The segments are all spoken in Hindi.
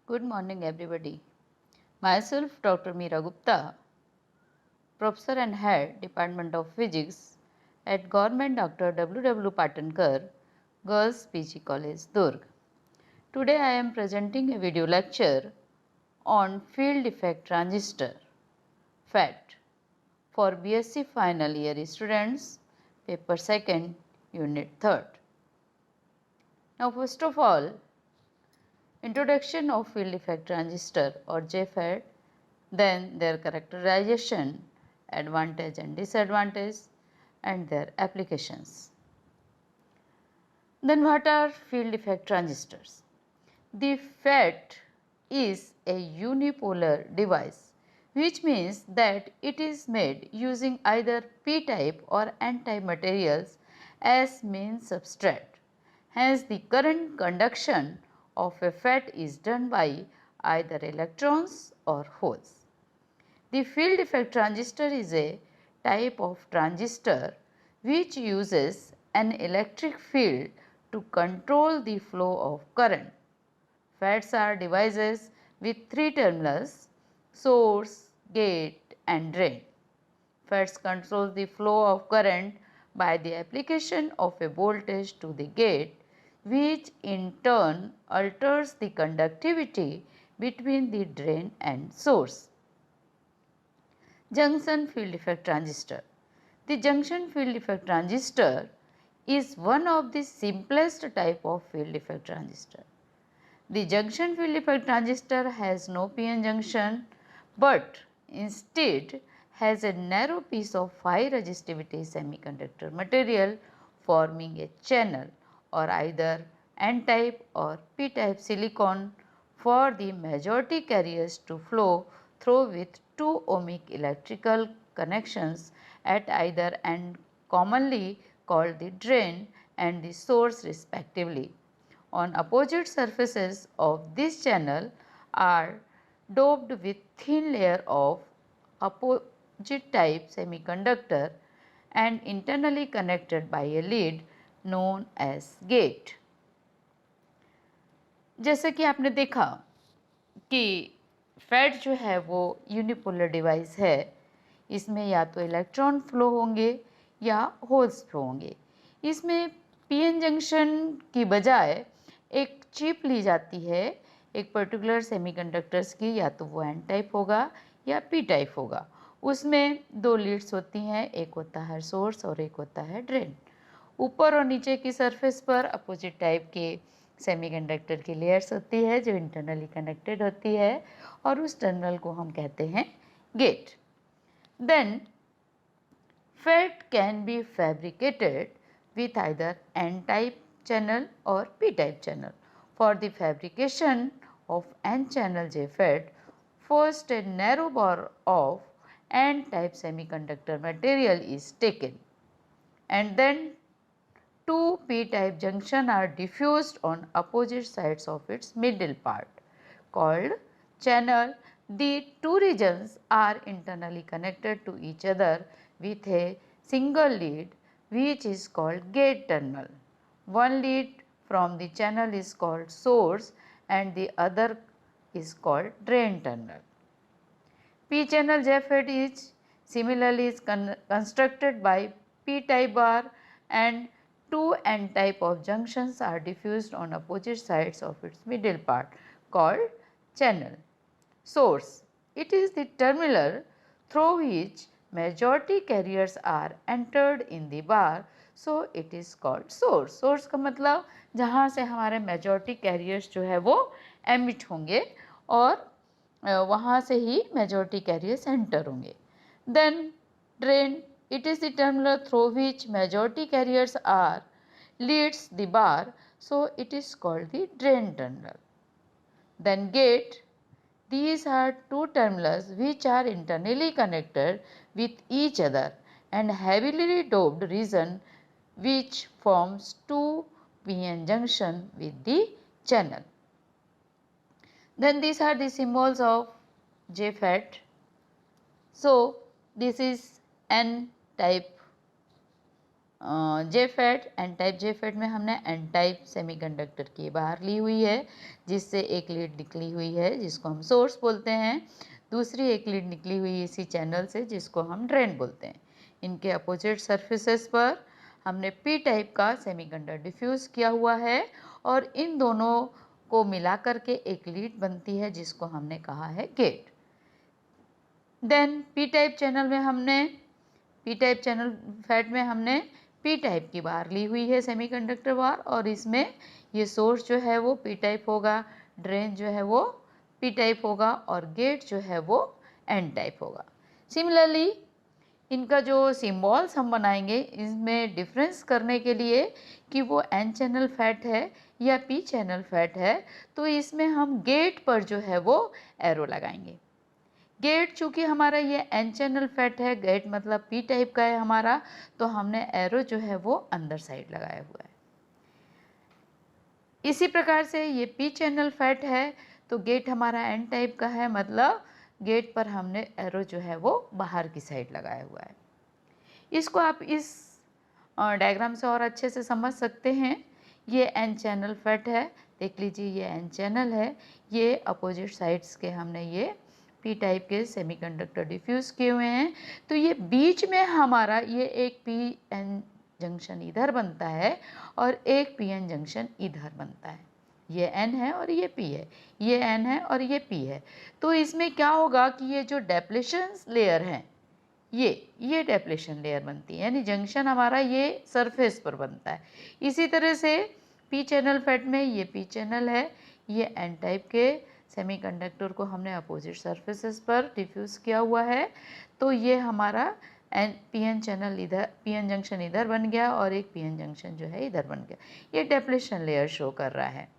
Good morning, everybody. Myself, Dr. Meera Gupta, Professor and Head, Department of Physics at Government Dr. W. W. Patankar, Girls PG College, Durg. Today I am presenting a video lecture on Field Effect Transistor, FET, for BSc final year students, paper 2nd, unit 3rd. Now, first of all, introduction of field effect transistor or JFET, then their characterization, advantage and disadvantage, and their applications. Then what are field effect transistors? The FET is a unipolar device, which means that it is made using either p-type or n-type materials as main substrate. Hence, the current conduction of a FET is done by either electrons or holes. The field effect transistor is a type of transistor which uses an electric field to control the flow of current. FETs are devices with three terminals: source, gate and drain. FETs control the flow of current by the application of a voltage to the gate, which in turn alters the conductivity between the drain and source. Junction field effect transistor. The junction field effect transistor is one of the simplest type of field effect transistor. The junction field effect transistor has no p-n junction, but instead has a narrow piece of high resistivity semiconductor material forming a channel or either n-type or p-type silicon for the majority carriers to flow through with two ohmic electrical connections at either end, commonly called the drain and the source respectively. On opposite surfaces of this channel are doped with thin layer of opposite type semiconductor and internally connected by a lead known as gate. जैसे कि आपने देखा कि FET जो है वो यूनिपोलर डिवाइस है, इसमें या तो इलेक्ट्रॉन फ्लो होंगे या होल्स फ्लो होंगे। इसमें पीएन जंक्शन की बजाय एक चिप ली जाती है एक पर्टिकुलर सेमीकंडक्टर्स की, या तो वो एन टाइप होगा या पी टाइप होगा। उसमें दो लीड्स होती हैं, एक होता है सोर्स और एक होता है ड्रेन। ऊपर और नीचे की सरफेस पर अपोजिट टाइप के सेमीकंडक्टर की लेयर्स होती है जो इंटरनली कनेक्टेड होती है और उस टर्मिनल को हम कहते हैं gate. Then FET can be fabricated with either n-type channel or p-type channel. For the fabrication of n-channel JFET, first a narrow bar of n-type semiconductor material is taken and then two p-type junctions are diffused on opposite sides of its middle part called channel. The two regions are internally connected to each other with a single lead which is called gate terminal. One lead from the channel is called source and the other is called drain terminal. P-channel JFET is similarly constructed by p-type bar and two n-type of junctions are diffused on opposite sides of its middle part called channel. Source. It is the terminal through which majority carriers are entered in the bar, so it is called source. Source का मतलब जहाँ से हमारे majority carriers जो है वो emit होंगे और वहाँ से ही majority carriers enter होंगे. Then drain. It is the terminal through which majority carriers are leads the bar, so it is called the drain terminal. Then gate. These are two terminals which are internally connected with each other and heavily doped region which forms two p-n junction with the channel. Then these are the symbols of JFET. So this is N type JFET, N type JFET में हमने एन टाइप सेमीकंडक्टर की बाहर ली हुई है, जिससे एक लीड निकली हुई है जिसको हम सोर्स बोलते हैं, दूसरी एक लीड निकली हुई इसी चैनल से जिसको हम ड्रेन बोलते हैं। इनके अपोजिट सरफेसेस पर हमने पी टाइप का सेमीकंडक्टर डिफ्यूज़ किया हुआ है और इन दोनों को मिला करके एक लीड बनती है जिसको हमने कहा है gate. Then P type channel में हमने पी टाइप चैनल फैट में हमने पी टाइप की बार ली हुई है सेमीकंडक्टर बार, और इसमें ये सोर्स जो है वो पी टाइप होगा, ड्रेन जो है वो पी टाइप होगा और गेट जो है वो एन टाइप होगा। सिमिलरली इनका जो सिम्बॉल्स हम बनाएंगे इसमें डिफरेंस करने के लिए कि वो एन चैनल फैट है या पी चैनल फैट है, तो इसमें हम गेट पर जो है वो एरो लगाएंगे। गेट चूंकि हमारा ये एन चैनल फैट है, गेट मतलब पी टाइप का है हमारा, तो हमने एरो जो है वो अंदर साइड लगाया हुआ है। इसी प्रकार से ये पी चैनल फैट है तो गेट हमारा एन टाइप का है, मतलब गेट पर हमने एरो जो है वो बाहर की साइड लगाया हुआ है। इसको आप इस डायग्राम से और अच्छे से समझ सकते हैं। ये एन चैनल फैट है, देख लीजिए ये एन चैनल है, ये अपोजिट साइड्स के हमने ये पी टाइप के सेमीकंडक्टर डिफ्यूज़ किए हुए हैं, तो ये बीच में हमारा ये एक पी एन जंक्शन इधर बनता है और एक पी एन जंक्शन इधर बनता है। ये एन है और ये पी है, ये एन है और ये पी है। तो इसमें क्या होगा कि ये जो डेप्लेशन लेयर है ये डेप्लेशन लेयर बनती है, यानी जंक्शन हमारा ये सरफेस पर बनता है। इसी तरह से पी चैनल फैट में ये पी चैनल है, ये एन टाइप के सेमीकंडक्टर को हमने अपोजिट सरफेसेस पर डिफ्यूज़ किया हुआ है, तो ये हमारा पी एन चैनल इधर, पी एन जंक्शन इधर बन गया और एक पी एन जंक्शन जो है इधर बन गया। ये डेप्लेशन लेयर शो कर रहा है।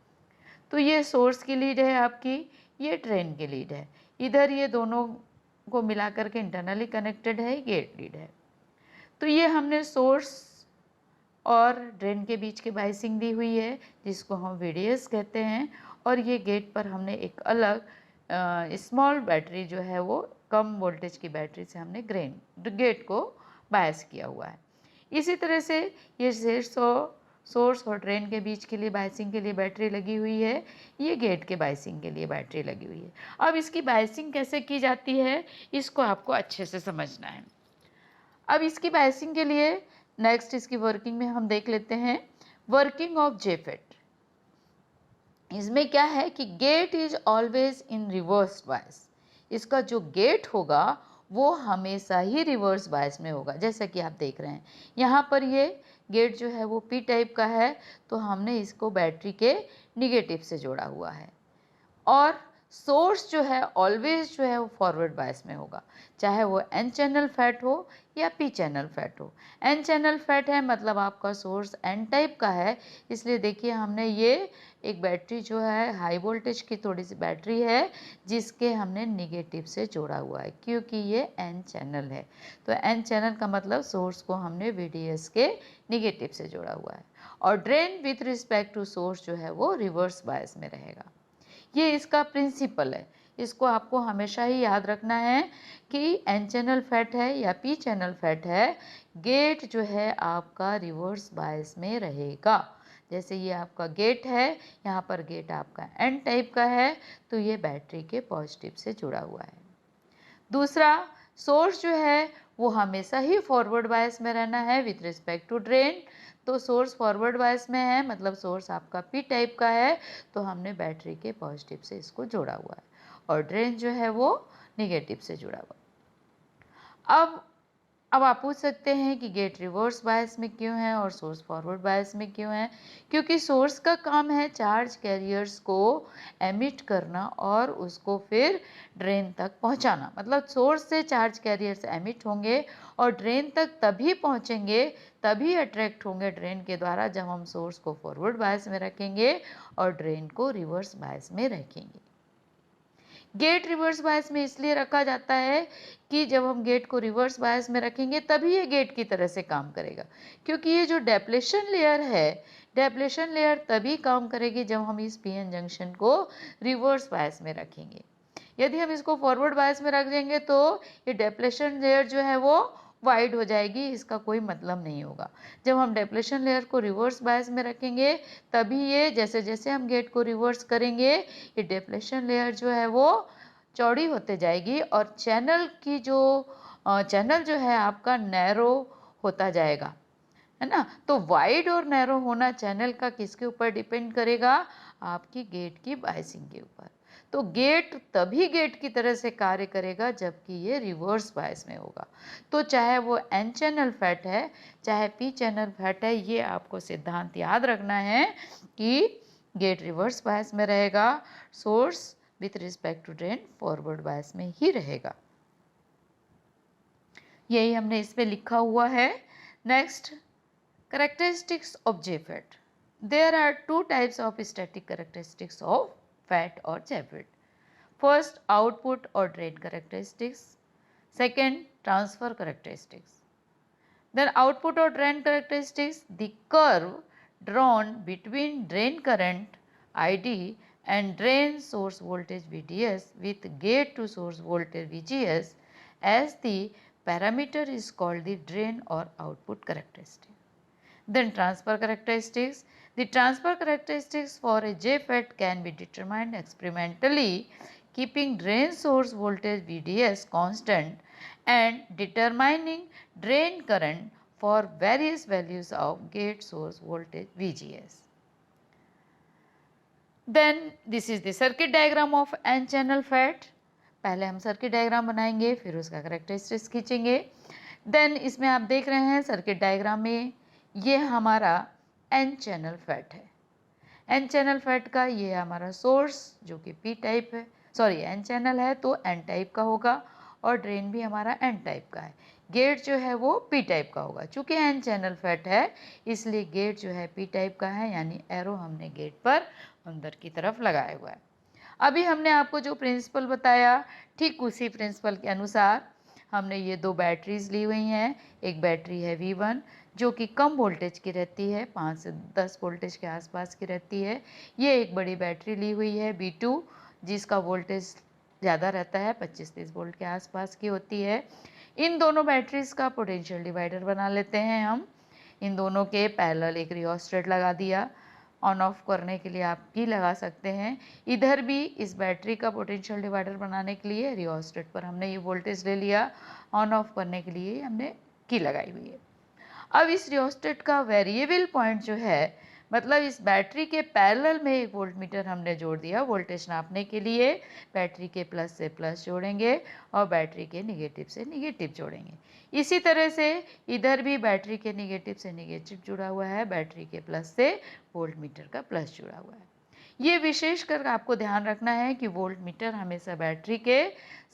तो ये सोर्स की लीड है आपकी, ये ड्रेन की लीड है, इधर ये दोनों को मिला करके इंटरनली कनेक्टेड है, गेट लीड है। तो ये हमने सोर्स और ड्रेन के बीच की बाइसिंग दी हुई है जिसको हम वीडीएस कहते हैं, और ये गेट पर हमने एक अलग स्मॉल बैटरी जो है वो कम वोल्टेज की बैटरी से हमने गेट को बायस किया हुआ है। इसी तरह से ये सोर्स और ड्रेन के बीच के लिए बायसिंग के लिए बैटरी लगी हुई है, ये गेट के बायसिंग के लिए बैटरी लगी हुई है। अब इसकी बायसिंग कैसे की जाती है इसको आपको अच्छे से समझना है। अब इसकी बायसिंग के लिए नेक्स्ट इसकी वर्किंग में हम देख लेते हैं वर्किंग ऑफ जेफेट। इसमें क्या है कि gate is always in reverse bias. इसका जो गेट होगा वो हमेशा ही रिवर्स बायस में होगा, जैसा कि आप देख रहे हैं यहाँ पर ये गेट जो है वो पी टाइप का है, तो हमने इसको बैटरी के निगेटिव से जोड़ा हुआ है, और सोर्स जो है ऑलवेज जो है वो फॉरवर्ड बायस में होगा, चाहे वो एन चैनल फैट हो या पी चैनल फैट हो। एन चैनल फैट है मतलब आपका सोर्स एन टाइप का है, इसलिए देखिए हमने ये एक बैटरी जो है हाई वोल्टेज की थोड़ी सी बैटरी है जिसके हमने निगेटिव से जोड़ा हुआ है क्योंकि ये एन चैनल है। तो एन चैनल का मतलब सोर्स को हमने वीडीएस के निगेटिव से जोड़ा हुआ है, और drain with respect to source जो है वो रिवर्स बायस में रहेगा। ये इसका प्रिंसिपल है, इसको आपको हमेशा ही याद रखना है कि एन चैनल फैट है या पी चैनल फैट है, गेट जो है आपका रिवर्स बायस में रहेगा। जैसे ये आपका गेट है, यहाँ पर गेट आपका एन टाइप का है, तो ये बैटरी के पॉजिटिव से जुड़ा हुआ है। दूसरा, सोर्स जो है वो हमेशा ही फॉरवर्ड बायस में रहना है विथ रिस्पेक्ट टू ड्रेन। तो सोर्स फॉरवर्ड बायस में है मतलब सोर्स आपका पी टाइप का है, तो हमने बैटरी के पॉजिटिव से इसको जोड़ा हुआ है, और ड्रेन जो है वो निगेटिव से जुड़ा हुआ है। अब आप पूछ सकते हैं कि गेट रिवर्स बायस में क्यों है और सोर्स फॉरवर्ड बायस में क्यों है। क्योंकि सोर्स का काम है चार्ज कैरियर्स को एमिट करना और उसको फिर ड्रेन तक पहुंचाना, मतलब सोर्स से चार्ज कैरियर्स एमिट होंगे और ड्रेन तक तभी पहुंचेंगे, तभी अट्रैक्ट होंगे ड्रेन के द्वारा जब हम सोर्स को फॉरवर्ड बायस में रखेंगे और ड्रेन को रिवर्स बायस में रखेंगे। गेट रिवर्स बायस में इसलिए रखा जाता है कि जब हम गेट को रिवर्स बायस में रखेंगे तभी ये गेट की तरह से काम करेगा, क्योंकि ये जो डेप्लेशन लेयर है, डेप्लेशन लेयर तभी काम करेगी जब हम इस पीएन जंक्शन को रिवर्स बायस में रखेंगे। यदि हम इसको फॉरवर्ड बायस में रख देंगे तो ये डेप्लेशन लेयर जो है वो वाइड हो जाएगी, इसका कोई मतलब नहीं होगा। जब हम डेप्लेशन लेयर को रिवर्स बायस में रखेंगे तभी ये जैसे जैसे हम गेट को रिवर्स करेंगे ये डेप्लेशन लेयर जो है वो चौड़ी होते जाएगी और चैनल जो है आपका नैरो होता जाएगा, है ना। तो वाइड और नैरो होना चैनल का किसके ऊपर डिपेंड करेगा? आपकी गेट की बायसिंग के ऊपर। तो गेट तभी गेट की तरह से कार्य करेगा जबकि ये रिवर्स बायस में होगा। तो चाहे वो एन चैनल फैट है चाहे पी चैनल फैट है, ये आपको सिद्धांत याद रखना है कि गेट रिवर्स बायस में रहेगा, source with respect to drain forward bias में ही रहेगा। यही हमने इसमें लिखा हुआ है। Next, characteristics of JFET. There are two types of static characteristics of FET or JFET. First, output or drain characteristics. Second, transfer characteristics. Then output or drain characteristics, the curve drawn between drain current ID and drain source voltage VDS with gate to source voltage VGS as the parameter is called the drain or output characteristic. Then transfer characteristics. The transfer characteristics for a JFET can be determined experimentally keeping drain source voltage VDS constant and determining drain current for various values of gate source voltage VGS. Then this is the circuit diagram of N channel FET. पहले हम सर्किट डायग्राम बनाएंगे फिर उसका करेक्टरिस्टिक्स खींचेंगे। देन इसमें आप देख रहे हैं सर्किट डायग्राम में ये हमारा एन चैनल फैट है। एन चैनल फैट का ये हमारा सोर्स जो कि पी टाइप है, सॉरी एन चैनल है तो एन टाइप का होगा और ड्रेन भी हमारा एन टाइप का है। गेट जो है वो पी टाइप का होगा। चूँकि एन चैनल फैट है इसलिए गेट जो है पी टाइप का है, यानी एरो हमने गेट पर अंदर की तरफ लगाया हुआ है। अभी हमने आपको जो प्रिंसिपल बताया ठीक उसी प्रिंसिपल के अनुसार हमने ये दो बैटरीज ली हुई हैं। एक बैटरी है V1 जो कि कम वोल्टेज की रहती है, 5 से 10 वोल्टेज के आसपास की रहती है। ये एक बड़ी बैटरी ली हुई है V2 जिसका वोल्टेज ज़्यादा रहता है, 25-30 वोल्ट के आसपास की होती है। इन दोनों बैटरीज का पोटेंशियल डिवाइडर बना लेते हैं हम। इन दोनों के पैरेलल एक रियोस्टेट लगा दिया। ऑन ऑफ करने के लिए आप की लगा सकते हैं। इधर भी इस बैटरी का पोटेंशियल डिवाइडर बनाने के लिए रियोस्टेट पर हमने ये वोल्टेज ले लिया, ऑन ऑफ करने के लिए हमने की लगाई हुई है। अब इस रियोस्टेट का वेरिएबल पॉइंट जो है, मतलब इस बैटरी के पैरेलल में एक वोल्टमीटर हमने जोड़ दिया वोल्टेज नापने के लिए। बैटरी के प्लस से प्लस जोड़ेंगे और बैटरी के निगेटिव से निगेटिव जोड़ेंगे। इसी तरह से इधर भी बैटरी के निगेटिव से निगेटिव जुड़ा हुआ है, बैटरी के प्लस से वोल्टमीटर का प्लस जुड़ा हुआ है। ये विशेष कर आपको ध्यान रखना है कि वोल्टमीटर हमेशा बैटरी के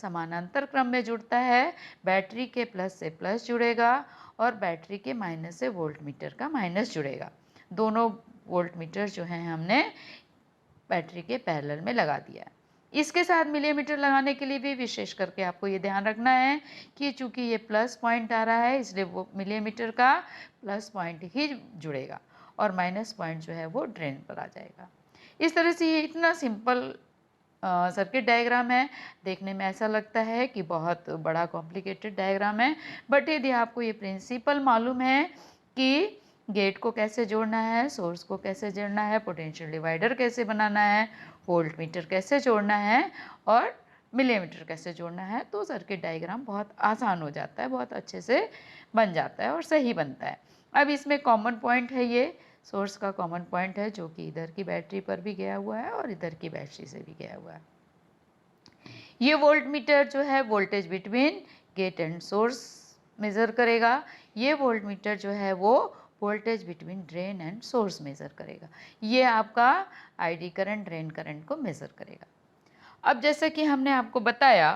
समानांतर क्रम में जुड़ता है। बैटरी के प्लस से प्लस जुड़ेगा और बैटरी के माइनस से वोल्टमीटर का माइनस जुड़ेगा। दोनों वोल्टमीटर जो हैं हमने बैटरी के पैरेलल में लगा दिया। इसके साथ मिलीमीटर लगाने के लिए भी विशेष करके आपको ये ध्यान रखना है कि चूंकि ये प्लस पॉइंट आ रहा है इसलिए वो मिलीमीटर का प्लस पॉइंट ही जुड़ेगा और माइनस पॉइंट जो है वो ड्रेन पर आ जाएगा। इस तरह से ये इतना सिंपल सर्किट डायग्राम है। देखने में ऐसा लगता है कि बहुत बड़ा कॉम्प्लिकेटेड डायग्राम है, बट यदि आपको ये प्रिंसिपल मालूम है कि गेट को कैसे जोड़ना है, सोर्स को कैसे जोड़ना है, पोटेंशियल डिवाइडर कैसे बनाना है, वोल्टमीटर कैसे जोड़ना है और मिलीमीटर कैसे जोड़ना है, तो सर्किट डायग्राम बहुत आसान हो जाता है, बहुत अच्छे से बन जाता है और सही बनता है। अब इसमें कॉमन पॉइंट है, ये सोर्स का कॉमन पॉइंट है जो कि इधर की बैटरी पर भी गया हुआ है और इधर की बैटरी से भी गया हुआ है। ये वोल्टमीटर जो है voltage between gate and source measure करेगा। ये वोल्टमीटर जो है वो voltage between drain and source measure करेगा। ये आपका आईडी करंट ड्रेन करंट को मेज़र करेगा। अब जैसे कि हमने आपको बताया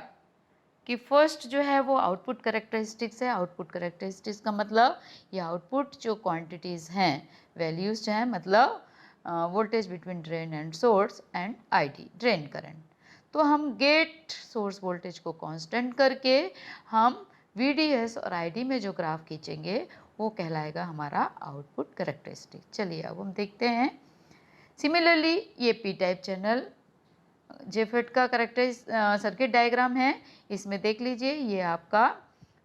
कि फर्स्ट जो है वो आउटपुट करेक्टरिस्टिक्स है। आउटपुट करेक्टरिस्टिक्स का मतलब ये आउटपुट जो क्वांटिटीज़ हैं, वैल्यूज़ जो हैं, मतलब voltage between drain and source and ID drain current. तो हम गेट सोर्स वोल्टेज को कांस्टेंट करके हम VDS और ID में जो ग्राफ खींचेंगे वो कहलाएगा हमारा आउटपुट करेक्टरिस्टिक। चलिए अब हम देखते हैं। सिमिलरली ये पी टाइप चैनल JFET का सर्किट डायग्राम है। इसमें देख लीजिए ये आपका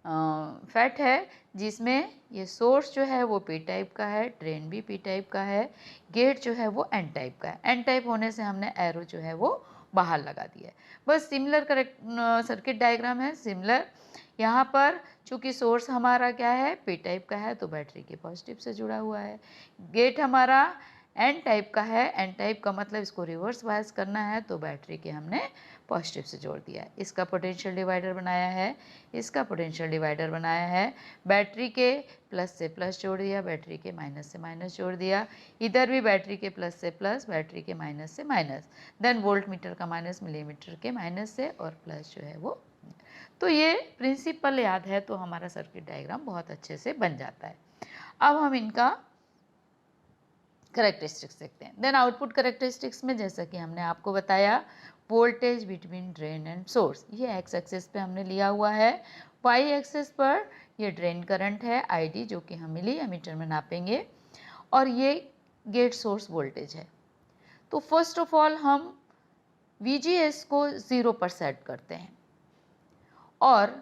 फैट है जिसमें ये सोर्स जो है वो पी टाइप का है, ड्रेन भी पी टाइप का है, गेट जो है वो एन टाइप का है। एन टाइप होने से हमने एरो जो है वो बाहर लगा दिया है। बस सिमिलर करेक्ट सर्किट डायग्राम है, सिमिलर। यहाँ पर चूंकि सोर्स हमारा क्या है, पी टाइप का है, तो बैटरी के पॉजिटिव से जुड़ा हुआ है। गेट हमारा एन टाइप का है, एन टाइप का मतलब इसको रिवर्स बायस करना है, तो बैटरी के हमने पॉजिटिव से जोड़ दिया है। इसका पोटेंशियल डिवाइडर बनाया है, इसका पोटेंशियल डिवाइडर बनाया है, बैटरी के प्लस से प्लस जोड़ दिया, बैटरी के माइनस से माइनस जोड़ दिया, इधर भी बैटरी के प्लस से प्लस, बैटरी के माइनस से माइनस, देन वोल्ट मीटर का माइनस, मिलीमीटर के माइनस से, और प्लस जो है वो। तो ये प्रिंसिपल याद है तो हमारा सर्किट डायग्राम बहुत अच्छे से बन जाता है। अब हम इनका करेक्टरिस्टिक्स देखते हैं। देन आउटपुट करेक्टरिस्टिक्स में जैसा कि हमने आपको बताया, voltage between drain and source, ये एक्स एक्सिस पे हमने लिया हुआ है। वाई एक्सिस पर ये ड्रेन करंट है आईडी, जो कि हम मिली एमीटर में नापेंगे, और ये गेट सोर्स वोल्टेज है। तो फर्स्ट ऑफ ऑल हम VGS को 0 पर सेट करते हैं और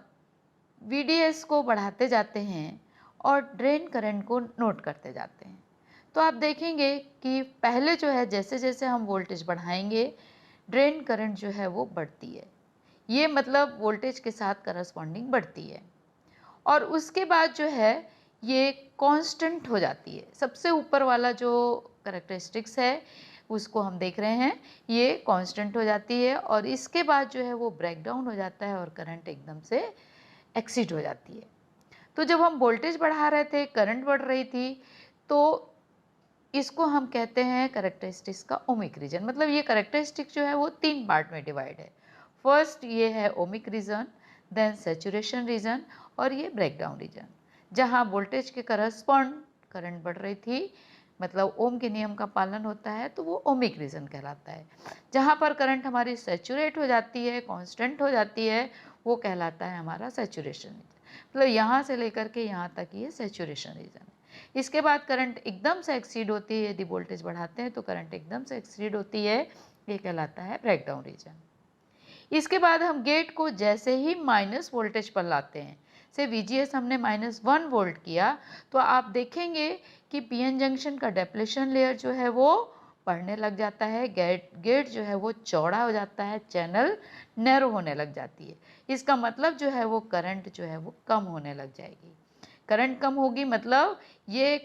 VDS को बढ़ाते जाते हैं और ड्रेन करंट को नोट करते जाते हैं। तो आप देखेंगे कि पहले जो है जैसे जैसे हम वोल्टेज बढ़ाएंगे, ड्रेन करंट जो है वो बढ़ती है, ये मतलब वोल्टेज के साथ करस्पॉन्डिंग बढ़ती है, और उसके बाद जो है ये कांस्टेंट हो जाती है। सबसे ऊपर वाला जो करेक्टरिस्टिक्स है उसको हम देख रहे हैं, ये कांस्टेंट हो जाती है, और इसके बाद जो है वो ब्रेक डाउन हो जाता है और करंट एकदम से एक्सीड हो जाती है। तो जब हम वोल्टेज बढ़ा रहे थे, करंट बढ़ रही थी, तो इसको हम कहते हैं करेक्टरिस्टिक्स का ओमिक रीजन। मतलब ये करेक्टरिस्टिक जो है वो 3 पार्ट में डिवाइड है। फर्स्ट ये है ohmic region, then saturation region, और ये ब्रेकडाउन रीजन। जहाँ वोल्टेज के करस्पॉन्ड करंट बढ़ रही थी, मतलब ओम के नियम का पालन होता है, तो वो ओमिक रीजन कहलाता है। जहाँ पर करंट हमारी सैचुरेट हो जाती है, कांस्टेंट हो जाती है, वो कहलाता है हमारा सैचुरेशन रीजन। मतलब यहाँ से लेकर के यहाँ तक ये सैचुरेशन रीजन है। इसके बाद करंट एकदम से एक्सीड होती है, यदि वोल्टेज बढ़ाते हैं तो करंट एकदम से एक्सीड होती है, ये कहलाता है ब्रेकडाउन रीजन। इसके बाद हम गेट को जैसे ही माइनस वोल्टेज पर लाते हैं, से VGS हमने -1 वोल्ट किया, तो आप देखेंगे कि PN जंक्शन का डेप्लेशन लेयर जो है वो बढ़ने लग जाता है, गेट जो है वो चौड़ा हो जाता है, चैनल नैरो होने लग जाती है। इसका मतलब जो है वो करंट जो है वो कम होने लग जाएगी। करंट कम होगी मतलब ये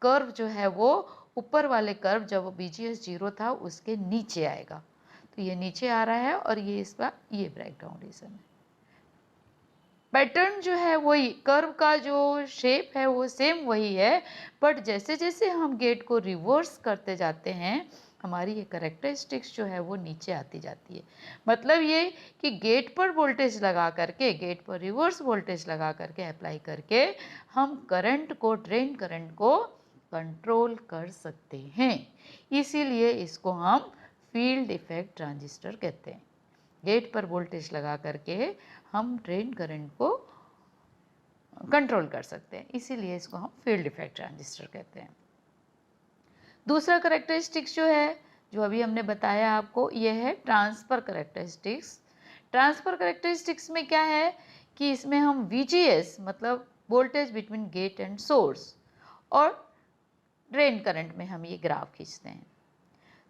कर्व जो है वो ऊपर वाले कर्व, जब VGS 0 था उसके नीचे आएगा, तो ये नीचे आ रहा है, और ये इसका ये ब्रेकडाउन रीजन है। पैटर्न जो है वही, कर्व का जो शेप है वो सेम वही है, बट जैसे जैसे हम गेट को रिवर्स करते जाते हैं, हमारी ये करेक्टरिस्टिक्स जो है वो नीचे आती जाती है। मतलब ये कि गेट पर वोल्टेज लगा करके, गेट पर रिवर्स वोल्टेज लगा करके, अप्लाई करके हम करंट को, ड्रेन करंट को कंट्रोल कर सकते हैं। इसीलिए इसको हम फील्ड इफेक्ट ट्रांजिस्टर कहते हैं। गेट पर वोल्टेज लगा करके हम ड्रेन करंट को कंट्रोल कर सकते हैं, इसीलिए इसको हम फील्ड इफेक्ट ट्रांजिस्टर कहते हैं। दूसरा करेक्टरिस्टिक्स जो है, जो अभी हमने बताया आपको, ये है ट्रांसफर करेक्टरिस्टिक्स। ट्रांसफर करेक्टरिस्टिक्स में क्या है कि इसमें हम VGS मतलब voltage between gate and source और ड्रेन करंट में हम ये ग्राफ खींचते हैं।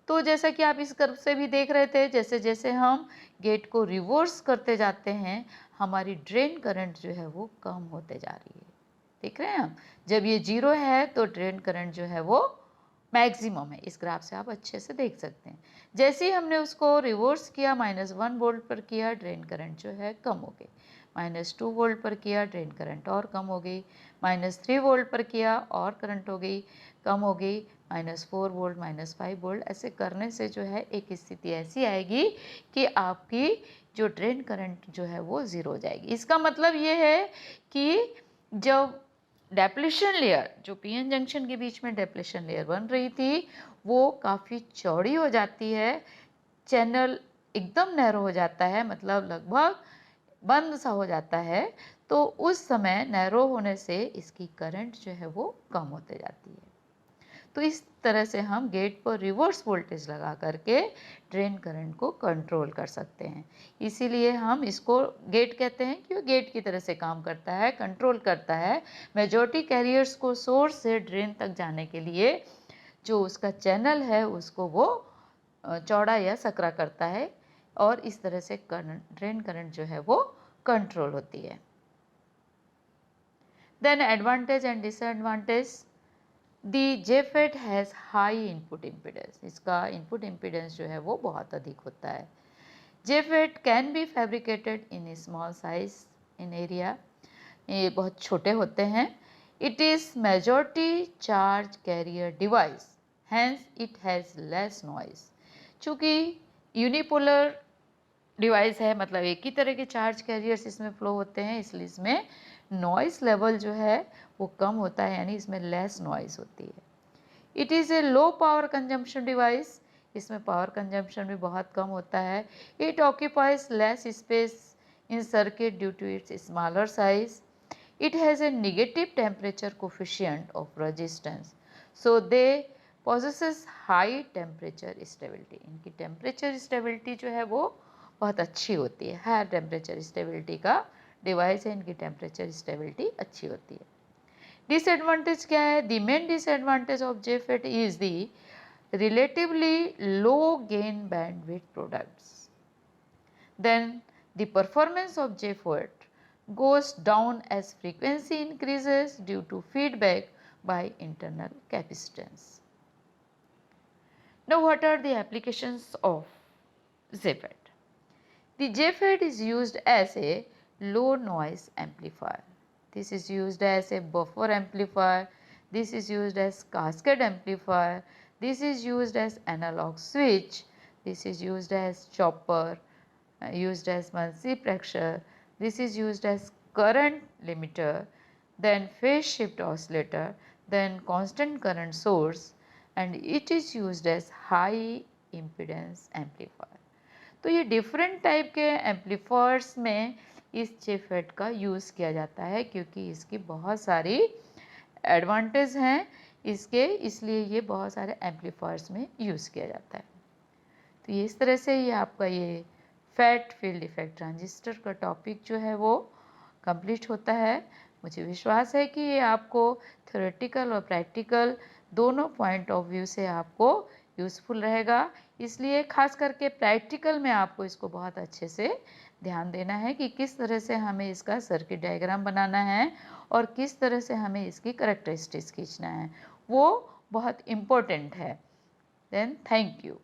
तो जैसा कि आप इस कर्व से भी देख रहे थे, जैसे जैसे हम गेट को रिवर्स करते जाते हैं, हमारी ड्रेन करंट जो है वो कम होते जा रही है। देख रहे हैं हम, जब ये 0 है तो ड्रेन करंट जो है वो मैक्सिमम है। इस ग्राफ से आप अच्छे से देख सकते हैं। जैसे ही हमने उसको रिवर्स किया, -1 वोल्ट पर किया, ड्रेन करंट जो है कम हो गई। -2 वोल्ट पर किया, ड्रेन करंट और कम हो गई। -3 वोल्ट पर किया और करंट हो गई, कम हो गई। -4 वोल्ट, -5 वोल्ट, ऐसे करने से जो है एक स्थिति ऐसी आएगी कि आपकी जो ड्रेन करंट जो है वो 0 हो जाएगी। इसका मतलब ये है कि जब डेप्लेशन लेयर, जो PN जंक्शन के बीच में डेप्लेशन लेयर बन रही थी, वो काफ़ी चौड़ी हो जाती है, चैनल एकदम नैरो हो जाता है, मतलब लगभग बंद सा हो जाता है, तो उस समय नैरो होने से इसकी करंट जो है वो कम होते जाती है। तो इस तरह से हम गेट पर रिवर्स वोल्टेज लगा करके ड्रेन करंट को कंट्रोल कर सकते हैं। इसीलिए हम इसको गेट कहते हैं क्योंकि गेट की तरह से काम करता है, कंट्रोल करता है मेजॉरिटी कैरियर्स को सोर्स से ड्रेन तक जाने के लिए। जो उसका चैनल है उसको वो चौड़ा या सकरा करता है और इस तरह से ड्रेन करंट जो है वो कंट्रोल होती है। Then advantage and disadvantage. The JFET has high input impedance. इसका इनपुट इम्पीडेंस जो है वो बहुत अधिक होता है। JFET can be fabricated in small size in area. ये बहुत छोटे होते हैं। It is majority charge carrier device, hence it has less noise. चूँकि यूनिपोलर डिवाइस है, मतलब एक ही तरह के चार्ज कैरियर्स इसमें फ्लो होते हैं, इसलिए इसमें नॉइस लेवल जो है वो कम होता है, यानी इसमें लेस नॉइस होती है। It is a low power consumption device. इसमें पावर कंजम्पशन भी बहुत कम होता है। It occupies less space in circuit due to its smaller size. It has a negative temperature coefficient of resistance, so they possesses high temperature stability. इनकी टेम्परेचर स्टेबिलिटी जो है वो बहुत अच्छी होती है। हाई टेम्परेचर स्टेबिलिटी का डिवाइस है, इनकी टेम्परेचर स्टेबिलिटी अच्छी होती है। डिसएडवांटेज क्या है? The main disadvantage of JFET is the relatively low gain bandwidth products. Then the performance of JFET goes down as frequency increases due to feedback by internal capacitance. Now what are the applications of JFET? The JFET is used as a low noise amplifier. This is used as a buffer amplifier. This is used as cascade amplifier. This is used as analog switch. This is used as chopper, used as multiplexer. This is used as current limiter, then phase shift oscillator, then constant current source, and it is used as high impedance amplifier. तो ये डिफरेंट टाइप के एम्पलीफायर्स में इस जेफेट का यूज़ किया जाता है क्योंकि इसकी बहुत सारी एडवांटेज हैं इसके, इसलिए ये बहुत सारे एम्पलीफायर्स में यूज़ किया जाता है। तो ये इस तरह से ये आपका ये फैट फील्ड इफेक्ट ट्रांजिस्टर का टॉपिक जो है वो कंप्लीट होता है। मुझे विश्वास है कि ये आपको थ्योरेटिकल और प्रैक्टिकल दोनों पॉइंट ऑफ व्यू से आपको यूज़फुल रहेगा। इसलिए खास करके प्रैक्टिकल में आपको इसको बहुत अच्छे से ध्यान देना है कि किस तरह से हमें इसका सर्किट डायग्राम बनाना है और किस तरह से हमें इसकी कैरेक्टरिस्टिक्स खींचना है, वो बहुत इम्पोर्टेंट है। Then thank you.